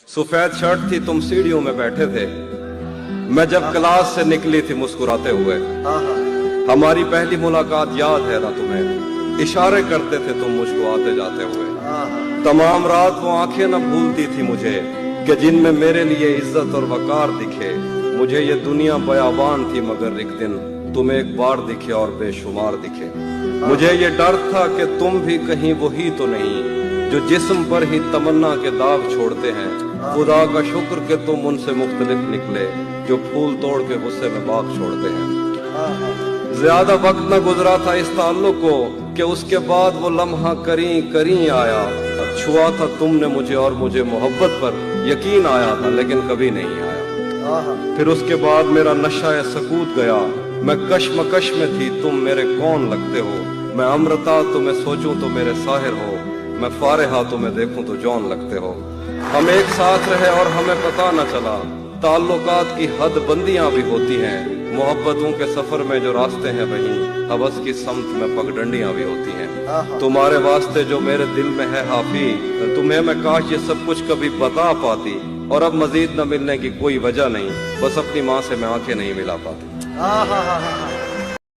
सफेद शर्ट थी, तुम सीढ़ियों में बैठे थे, मैं जब क्लास से निकली थी मुस्कुराते हुए। हमारी पहली मुलाकात याद है ना तुम्हें, इशारे करते थे तुम मुझको आते जाते हुए। तमाम रात वो आंखें न भूलती थी मुझे कि जिनमें मेरे लिए इज्जत और वकार दिखे। मुझे ये दुनिया बयाबान थी मगर एक दिन तुम एक बार दिखे और बेशुमार दिखे। मुझे ये डर था कि तुम भी कहीं वही तो नहीं जो जिस्म पर ही तमन्ना के दाग छोड़ते हैं। खुदा का शुक्र कि तुम उनसे मुख्तलिफ निकले जो फूल तोड़ के गुस्से में बाग छोड़ते हैं। ज्यादा वक्त न गुजरा था इस ताल्लुक को कि उसके बाद वो लम्हा करी करी आया। छुआ था तुमने मुझे और मुझे मोहब्बत पर यकीन आया था, लेकिन कभी नहीं आया। फिर उसके बाद मेरा नशा सकूत गया, मैं कश्मकश में थी, तुम मेरे कौन लगते हो। मैं अमृता तो मैं सोचूं तो मेरे साहिर हो, मैं फारिहा तो मैं देखूं तो जौन लगते हो। हम एक साथ रहे और हमें पता न चला, ताल्लुकात की हद बंदियां भी होती हैं। मोहब्बतों के सफर में जो रास्ते हैं वहीं हवस की समत में पगडंडियां भी होती हैं। तुम्हारे वास्ते जो मेरे दिल में है हाफी, तुम्हें मैं काश ये सब कुछ कभी बता पाती। और अब मजीद न मिलने की कोई वजह नहीं, बस अपनी माँ से मैं आंखें नहीं मिला पाती।